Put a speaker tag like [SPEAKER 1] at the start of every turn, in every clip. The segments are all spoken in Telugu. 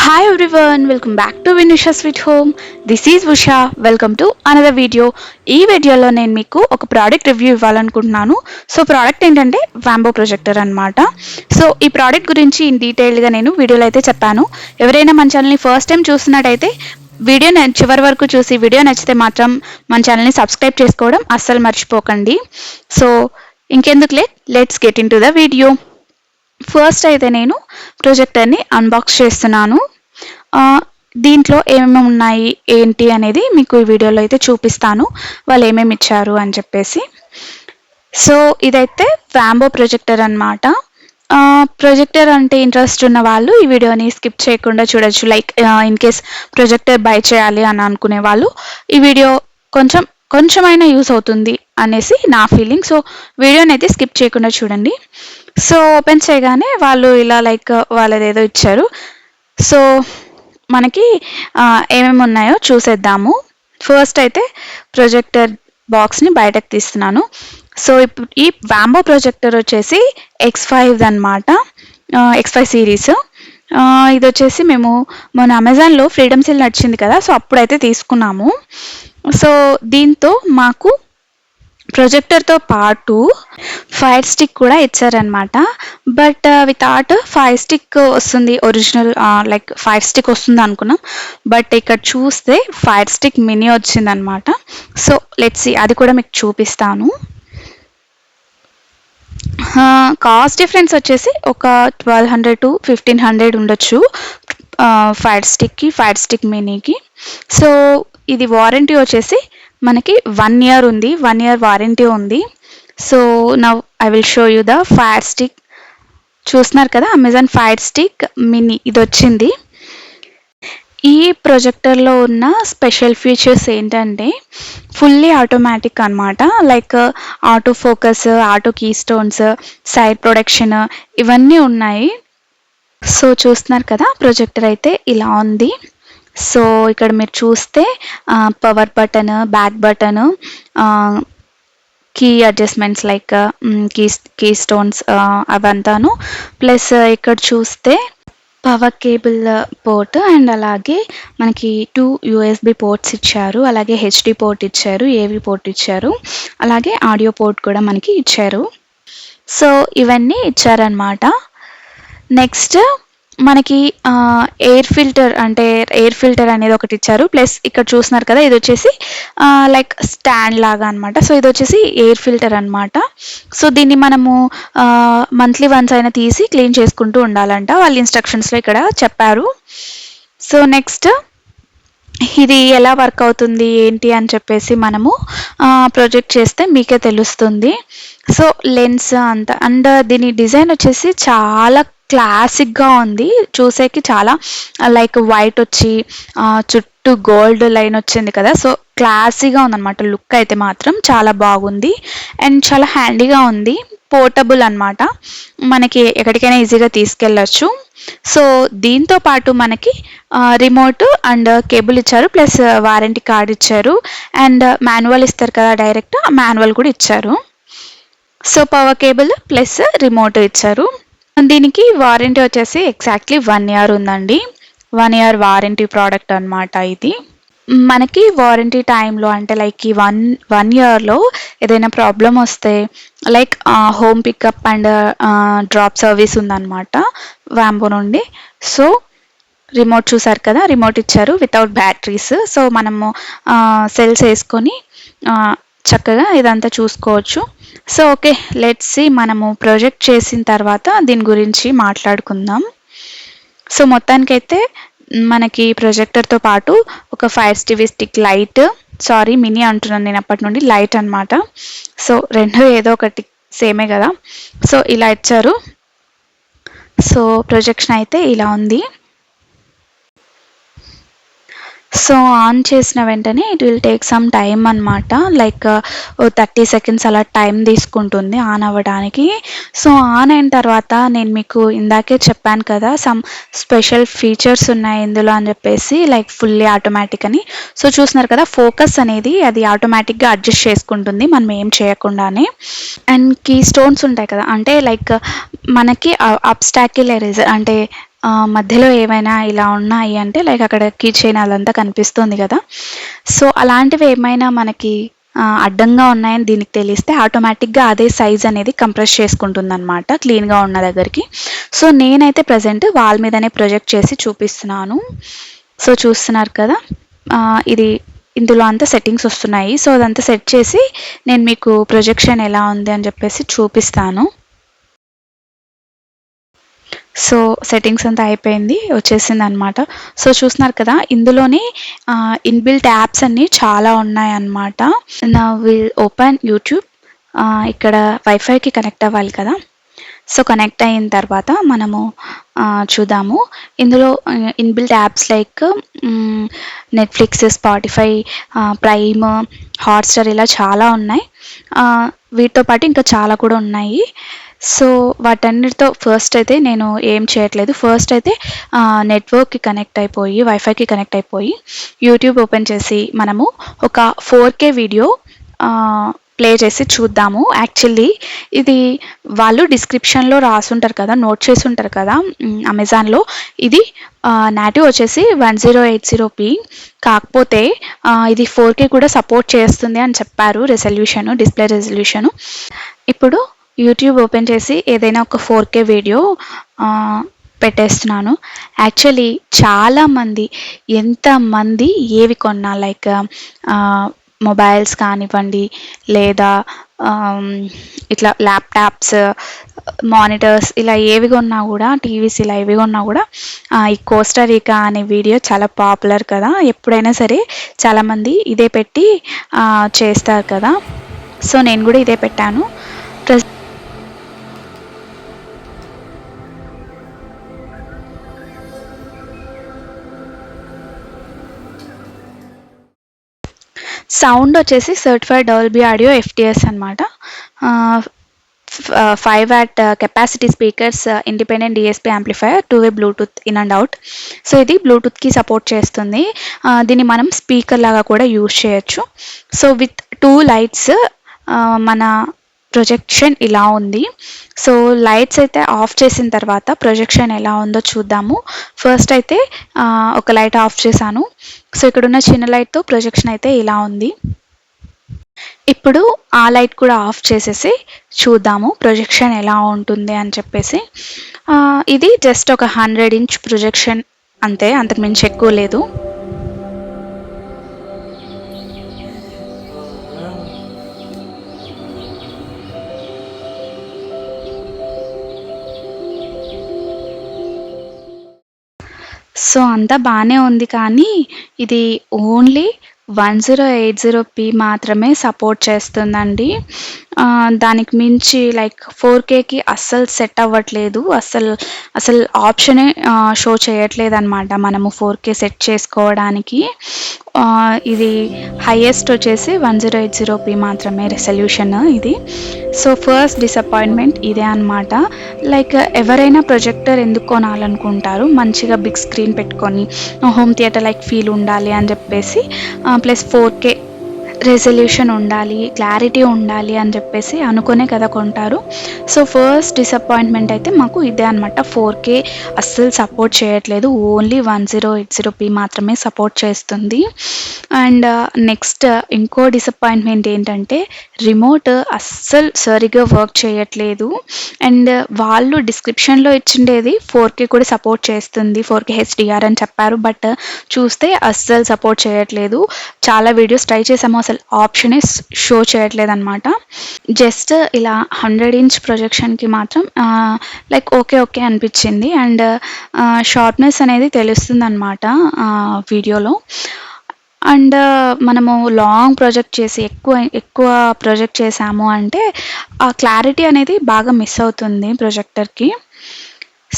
[SPEAKER 1] Hi everyone, welcome back to Vinisha Sweet Home. This is Usha. Welcome to another video. ఈ వీడియోలో నేను మీకు ఒక ప్రోడక్ట్ రివ్యూ ఇవ్వాలనుకుంటున్నాను. సో ప్రోడక్ట్ ఏంటంటే వాంబో ప్రొజెక్టర్ అన్నమాట. సో ఈ ప్రోడక్ట్ గురించి ఇన్ డీటెయిల్గా నేను వీడియోలో అయితే చెప్పాను. ఎవరైనా మన ఛానల్ని ఫస్ట్ టైం చూస్తున్నట్టయితే వీడియో చివరి వరకు చూసి వీడియో నచ్చితే మాత్రం మన ఛానల్ని సబ్స్క్రైబ్ చేసుకోవడం అస్సలు మర్చిపోకండి. సో ఇంకెందుకు let's get in to the video. First అయితే నేను ప్రొజెక్టర్ని అన్బాక్స్ చేస్తున్నాను. దీంట్లో ఏమేమి ఉన్నాయి ఏంటి అనేది మీకు ఈ వీడియోలో అయితే చూపిస్తాను, వాళ్ళు ఏమేమి ఇచ్చారు అని చెప్పేసి. సో ఇదైతే వాంబో ప్రొజెక్టర్ అన్నమాట. ప్రొజెక్టర్ అంటే ఇంట్రెస్ట్ ఉన్న వాళ్ళు ఈ వీడియోని స్కిప్ చేయకుండా చూడొచ్చు. Like in case projector by చేయాలి అని అనుకునే వాళ్ళు ఈ వీడియో కొంచెమైనా యూస్ అవుతుంది అనేసి నా ఫీలింగ్. సో వీడియోని అయితే స్కిప్ చేయకుండా చూడండి. సో ఓపెన్ చేయగానే వాళ్ళు ఇలా లైక్ వాళ్ళది ఏదో ఇచ్చారు. సో మనకి ఏమేమి ఉన్నాయో చూసేద్దాము. ఫస్ట్ అయితే ప్రొజెక్టర్ బాక్స్ని బయటకు తీస్తున్నాను. సో ఇప్పుడు ఈ వాంబో ప్రొజెక్టర్ వచ్చేసి X5 అనమాట, X5 సిరీస్. ఇది వచ్చేసి మేము మన అమెజాన్లో ఫ్రీడమ్ సేల్ నడిచింది కదా, సో అప్పుడైతే తీసుకున్నాము. సో దీంతో మాకు ప్రొజెక్టర్తో పాటు ఫైర్ స్టిక్ కూడా ఇచ్చారనమాట. బట్ వితౌట్ ఫైర్ స్టిక్ వస్తుంది, ఒరిజినల్ లైక్ ఫైర్ స్టిక్ వస్తుంది అనుకున్నాం. బట్ ఇక్కడ చూస్తే ఫైర్ స్టిక్ మినీ వచ్చిందనమాట. సో లెట్స్ సీ, అది కూడా మీకు చూపిస్తాను. కాస్ట్ డిఫరెన్స్ వచ్చేసి ఒక 1200 to 1500 ఉండొచ్చు ఫైర్ స్టిక్కి, ఫైర్ స్టిక్ మినీకి. సో ఇది వారంటీ వచ్చేసి మనకి 1 year ఉంది, 1 year వారంటీ ఉంది. So now I will show you the fire stick. చూస్తున్నారు కదా, అమెజాన్ ఫైర్ స్టిక్ మినీ ఇది వచ్చింది. ఈ ప్రొజెక్టర్లో ఉన్న స్పెషల్ ఫీచర్స్ ఏంటంటే ఫుల్లీ ఆటోమేటిక్ అనమాట. Like auto focus, auto keystones, side production ఇవన్నీ ఉన్నాయి. సో చూస్తున్నారు కదా, ప్రొజెక్టర్ అయితే ఇలా ఉంది. సో ఇక్కడ మీరు చూస్తే power button, back button, key adjustments like keystones అవంతాను. ప్లస్ ఇక్కడ చూస్తే పవర్ కేబుల్ పోర్ట్ అండ్ అలాగే మనకి 2 USB పోర్ట్స్ ఇచ్చారు, అలాగే HD పోర్ట్ ఇచ్చారు, AV పోర్ట్ ఇచ్చారు, అలాగే ఆడియో పోర్ట్ కూడా మనకి ఇచ్చారు. సో ఇవన్నీ ఇచ్చారనమాట. నెక్స్ట్ మనకి ఎయిర్ ఫిల్టర్ అనేది ఒకటి ఇచ్చారు. ప్లస్ ఇక్కడ చూస్తున్నారు కదా, ఇది వచ్చేసి లైక్ స్టాండ్ లాగా అనమాట. సో ఇది వచ్చేసి ఎయిర్ ఫిల్టర్ అనమాట. సో దీన్ని మనము మంత్లీ వన్స్ అయినా తీసి క్లీన్ చేసుకుంటూ ఉండాలంట, వాళ్ళ ఇన్స్ట్రక్షన్స్లో ఇక్కడ చెప్పారు. సో నెక్స్ట్ ఇది ఎలా వర్క్ అవుతుంది ఏంటి అని చెప్పేసి మనము ప్రొజెక్ట్ చేస్తే మీకే తెలుస్తుంది. సో లెన్స్ అంతా అండ్ దీని డిజైన్ వచ్చేసి చాలా క్లాసిక్గా ఉంది. చూసేకి చాలా లైక్ వైట్ వచ్చి చుట్టూ గోల్డ్ లైన్ వచ్చింది కదా, సో క్లాసీగా ఉందన్నమాట. లుక్ అయితే మాత్రం చాలా బాగుంది అండ్ చాలా హ్యాండీగా ఉంది. పోర్టబుల్ అనమాట, మనకి ఎక్కడికైనా ఈజీగా తీసుకెళ్ళచ్చు. సో దీంతో పాటు మనకి రిమోట్ అండ్ కేబుల్ ఇచ్చారు, ప్లస్ వారంటీ కార్డ్ ఇచ్చారు అండ్ మాన్యువల్ ఇస్తారు కదా డైరెక్ట్, మాన్యువల్ కూడా ఇచ్చారు. So power cable plus remote ఇచ్చారు. దీనికి వారంటీ వచ్చేసి ఎగ్జాక్ట్లీ 1 year ఉందండి. 1 year వారంటీ ప్రోడక్ట్ అనమాట ఇది. మనకి వారంటీ టైంలో అంటే లైక్ ఈ వన్ ఇయర్లో ఏదైనా ప్రాబ్లం వస్తే like home pickup and drop service ఉందన్నమాట వాంబో నుండి. సో రిమోట్ చూసారు కదా, రిమోట్ ఇచ్చారు వితౌట్ బ్యాటరీస్. సో మనము సెల్స్ వేసుకొని చక్కగా ఇదంతా చూసుకోవచ్చు. సో ఓకే, లెట్స్ సీ, మనము ప్రొజెక్ట్ చేసిన తర్వాత దీని గురించి మాట్లాడుకుందాం. సో మొత్తానికైతే మనకి ప్రొజెక్టర్తో పాటు ఒక fire TV stick light, sorry mini అంటున్నాను నేను అప్పటి నుండి, లైట్ అనమాట. సో రెండు ఏదో ఒకటి సేమే కదా. సో ఇలా ఇచ్చారు. సో ప్రొజెక్షన్ అయితే ఇలా ఉంది. సో ఆన్ చేసిన వెంటనే it will take some time అనమాట, లైక్ 30 seconds అలా టైం తీసుకుంటుంది ఆన్ అవ్వడానికి. సో ఆన్ అయిన తర్వాత నేను మీకు ఇందాకే చెప్పాను కదా, సమ్ స్పెషల్ ఫీచర్స్ ఉన్నాయి ఇందులో అని చెప్పేసి, లైక్ ఫుల్లీ ఆటోమేటిక్ అని. సో చూస్తున్నారు కదా, ఫోకస్ అనేది అది ఆటోమేటిక్గా అడ్జస్ట్ చేసుకుంటుంది మనం ఏం చేయకుండానే. అండ్ కీ స్టోన్స్ ఉంటాయి కదా, అంటే లైక్ మనకి అబ్స్టాకిల్ ఎరేజర్ అంటే మధ్యలో ఏమైనా ఇలా ఉన్నాయి అంటే లైక్ అక్కడ కీ చైన్ అదంతా కనిపిస్తుంది కదా. సో అలాంటివి ఏమైనా మనకి అడ్డంగా ఉన్నాయని దీనికి తెలిస్తే ఆటోమేటిక్గా అదే సైజ్ అనేది కంప్రెస్ చేసుకుంటుంది అనమాట క్లీన్గా ఉన్న దగ్గరికి. సో నేనైతే ప్రజెంట్ వాల్ మీదనే ప్రొజెక్ట్ చేసి చూపిస్తున్నాను. సో చూస్తున్నారు కదా, ఇది ఇందులో అంతా సెట్టింగ్స్ వస్తున్నాయి. సో అదంతా సెట్ చేసి నేను మీకు ప్రొజెక్షన్ ఎలా ఉంది అని చెప్పేసి చూపిస్తాను. సో సెట్టింగ్స్ అంతా అయిపోయింది, వచ్చేసింది అనమాట. సో చూస్తున్నారు కదా, ఇందులోనే ఇన్బిల్ట్ యాప్స్ అన్నీ చాలా ఉన్నాయన్నమాట. నా విల్ ఓపెన్ యూట్యూబ్. ఇక్కడ వైఫైకి కనెక్ట్ అవ్వాలి కదా. సో కనెక్ట్ అయిన తర్వాత మనము చూద్దాము. ఇందులో inbuilt apps like Netflix, Spotify, prime, Hotstar ఇలా చాలా ఉన్నాయి. వీటితో పాటు ఇంకా చాలా కూడా ఉన్నాయి. సో వాటన్నిటితో ఫస్ట్ అయితే నేను ఏం చేయట్లేదు. ఫస్ట్ అయితే నెట్వర్క్కి కనెక్ట్ అయిపోయి వైఫైకి కనెక్ట్ అయిపోయి యూట్యూబ్ ఓపెన్ చేసి మనము ఒక 4K వీడియో ప్లే చేసి చూద్దాము. యాక్చువల్లీ ఇది వాళ్ళు డిస్క్రిప్షన్లో రాసుంటారు కదా, నోట్ చేసి ఉంటారు కదా అమెజాన్లో. ఇది నాటివ్ వచ్చేసి 1080p, కాకపోతే ఇది 4K కూడా సపోర్ట్ చేస్తుంది అని చెప్పారు. Display resolution. ఇప్పుడు యూట్యూబ్ ఓపెన్ చేసి ఏదైనా ఒక 4K వీడియో పెట్టేస్తున్నాను. యాక్చువల్లీ చాలామంది ఎంతమంది ఏవి కొన్నా లైక్ మొబైల్స్ కానివ్వండి, లేదా ఇట్లా ల్యాప్టాప్స్, మానిటర్స్ ఇలా ఏవి కొన్నా కూడా, టీవీస్ ఇలా ఏవి కొన్నా కూడా ఈ కోస్టారికా అనే వీడియో చాలా పాపులర్ కదా. ఎప్పుడైనా సరే చాలామంది ఇదే పెట్టి చేస్తారు కదా. సో నేను కూడా ఇదే పెట్టాను. సౌండ్ వచ్చేసి సర్టిఫైడ్ డాల్బీ ఆడియో FTS అనమాట. 5W capacity speakers, independent DSP amplifier, 2-way Bluetooth in and out. So ఇది బ్లూటూత్కి సపోర్ట్ చేస్తుంది. దీన్ని మనం స్పీకర్ లాగా కూడా యూజ్ చేయొచ్చు. సో విత్ 2 లైట్స్ మన ప్రొజెక్షన్ ఇలా ఉంది. సో లైట్స్ అయితే ఆఫ్ చేసిన తర్వాత ప్రొజెక్షన్ ఎలా ఉందో చూద్దాము. ఫస్ట్ అయితే ఒక లైట్ ఆఫ్ చేశాను. సో ఇక్కడున్న చిన్న లైట్తో ప్రొజెక్షన్ అయితే ఇలా ఉంది. ఇప్పుడు ఆ లైట్ కూడా ఆఫ్ చేసేసి చూద్దాము ప్రొజెక్షన్ ఎలా ఉంటుంది అని చెప్పేసి. ఇది జస్ట్ ఒక 100" ప్రొజెక్షన్ అంతే, అంతకుమించి ఎక్కువ లేదు. సో అంతా బాగానే ఉంది, కానీ ఇది ఓన్లీ 1080p మాత్రమే సపోర్ట్ చేస్తుందండి. దానికి మించి లైక్ 4Kకి అస్సలు సెట్ అవ్వట్లేదు. అసలు ఆప్షనే షో చేయట్లేదు అనమాట మనము 4K సెట్ చేసుకోవడానికి. ఇది హైయెస్ట్ వచ్చేసి 1080p మాత్రమే రెజల్యూషన్ ఇది. సో ఫస్ట్ డిసప్పాయింట్మెంట్ ఇదే అనమాట. లైక్ ఎవరైనా ప్రొజెక్టర్ ఎందుకు కొనాలనుకుంటారు, మంచిగా బిగ్ స్క్రీన్ పెట్టుకొని హోమ్ థియేటర్ లైక్ ఫీల్ ఉండాలి అని చెప్పేసి, ప్లస్ 4K రెజల్యూషన్ ఉండాలి, క్లారిటీ ఉండాలి అని చెప్పేసి అనుకునే కదా కొంటారు. సో ఫస్ట్ డిసప్పాయింట్మెంట్ అయితే మాకు ఇదే అనమాట. 4K అస్సలు సపోర్ట్ చేయట్లేదు, ఓన్లీ 1080p మాత్రమే సపోర్ట్ చేస్తుంది. అండ్ నెక్స్ట్ ఇంకో డిసప్పాయింట్మెంట్ ఏంటంటే రిమోట్ అస్సలు సరిగ్గా వర్క్ చేయట్లేదు. అండ్ వాళ్ళు డిస్క్రిప్షన్లో ఇచ్చిండేది 4K కూడా సపోర్ట్ చేస్తుంది, 4K HDR అని చెప్పారు. బట్ చూస్తే అస్సలు సపోర్ట్ చేయట్లేదు. చాలా వీడియోస్ ట్రై చేసాము, అసలు ఆప్షనే షో చేయట్లేదు అనమాట. జస్ట్ ఇలా 100" ప్రొజెక్షన్కి మాత్రం లైక్ ఓకే అనిపించింది. అండ్ షార్ప్నెస్ అనేది తెలుస్తుంది అనమాట వీడియోలో. అండ్ మనము లాంగ్ ప్రొజెక్ట్ చేసి ఎక్కువ ప్రొజెక్ట్ చేసాము అంటే ఆ క్లారిటీ అనేది బాగా మిస్ అవుతుంది ప్రొజెక్టర్కి.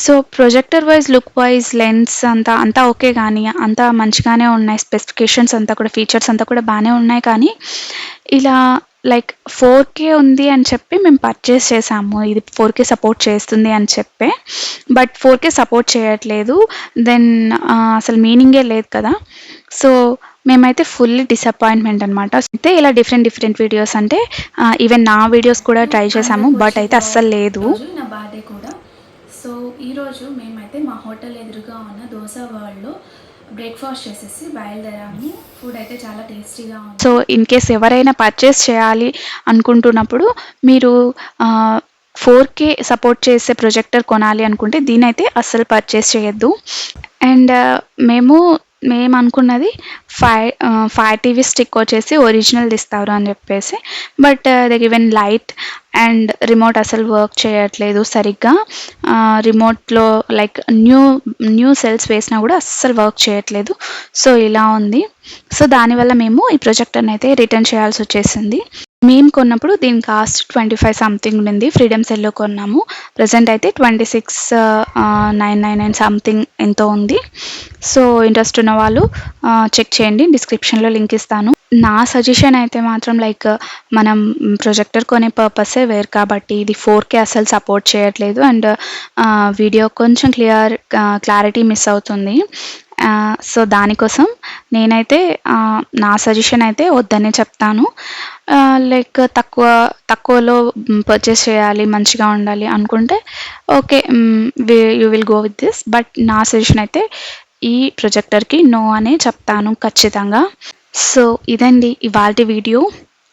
[SPEAKER 1] So projector wise, look wise, lens అంతా ఓకే, కానీ అంతా మంచిగానే ఉన్నాయి. స్పెసిఫికేషన్స్ అంతా కూడా, ఫీచర్స్ అంతా కూడా బాగానే ఉన్నాయి. కానీ ఇలా లైక్ 4K ఉంది అని చెప్పి మేము పర్చేస్ చేసాము, ఇది 4K సపోర్ట్ చేస్తుంది అని చెప్పే. బట్ 4K సపోర్ట్ చేయట్లేదు, దెన్ అసలు మీనింగే లేదు కదా. సో మేమైతే ఫుల్లీ డిసప్పాయింట్మెంట్ అనమాట. అయితే ఇలా డిఫరెంట్ వీడియోస్ అంటే ఈవెన్ నా వీడియోస్ కూడా ట్రై చేసాము, బట్ అయితే అస్సలు లేదు.
[SPEAKER 2] నా బర్త్డే కూడా. సో
[SPEAKER 1] సో ఈరోజు మేమైతే మా హోటల్ ఎదురుగా ఉన్న దోశ వరల్డ్లో బ్రేక్ఫాస్ట్ చేసేసి బయలుదేరాము. ఫుడ్ అయితే చాలా టేస్టీగా ఉంది. సో ఇన్ కేస్ ఎవరైనా పర్చేస్ చేయాలి అనుకుంటున్నప్పుడు మీరు 4K సపోర్ట్ చేసే ప్రొజెక్టర్ కొనాలి అనుకుంటే దీనైతే అస్సలు పర్చేస్ చేయొద్దు. అండ్ మేము అనుకున్నది 5 టీవీ స్టిక్ వచ్చేసి ఒరిజినల్ది ఇస్తారు అని చెప్పేసి, but they given light and remote అసలు వర్క్ చేయట్లేదు సరిగ్గా. రిమోట్లో లైక్ న్యూ సెల్స్ వేసినా కూడా అస్సలు వర్క్ చేయట్లేదు. సో ఇలా ఉంది. సో దానివల్ల మేము ఈ ప్రొజెక్టర్ని అయితే రిటర్న్ చేయాల్సి వచ్చేసింది. మేము కొన్నప్పుడు దీని కాస్ట్ 25 సంథింగ్ ఉండింది. ఫ్రీడమ్ సెల్లో కొన్నాము. ప్రజెంట్ అయితే 26,999 సంథింగ్ ఎంతో ఉంది. సో ఇంట్రెస్ట్ ఉన్న వాళ్ళు చెక్ చేయండి, డిస్క్రిప్షన్లో లింక్ ఇస్తాను. నా సజెషన్ అయితే మాత్రం లైక్ మనం ప్రొజెక్టర్ కొనే పర్పసే వేరు కాబట్టి ఇది 4K అసలు సపోర్ట్ చేయట్లేదు. అండ్ వీడియో కొంచెం క్లారిటీ మిస్ అవుతుంది. సో దానికోసం నేనైతే నా సజెషన్ అయితే వద్దనే చెప్తాను. లైక్ తక్కువలో పర్చేస్ చేయాలి, మంచిగా ఉండాలి అనుకుంటే okay, you will go with this. But నా సజెషన్ అయితే ఈ ప్రొజెక్టర్కి నో అనే చెప్తాను ఖచ్చితంగా. సో ఇదండి ఇవాల్టి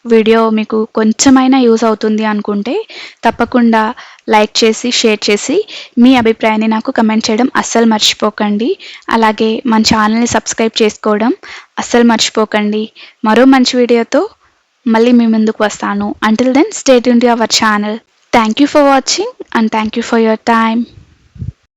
[SPEAKER 1] వీడియో మీకు కొంచెమైనా యూస్ అవుతుంది అనుకుంటే తప్పకుండా లైక్ చేసి షేర్ చేసి మీ అభిప్రాయాన్ని నాకు కమెంట్ చేయడం అస్సలు మర్చిపోకండి. అలాగే మన ఛానల్ని సబ్స్క్రైబ్ చేసుకోవడం అస్సలు మర్చిపోకండి. మరో మంచి వీడియోతో మళ్ళీ మీ ముందుకు వస్తాను. Until then stay tuned to our channel. Thank you for watching and thank you for your time.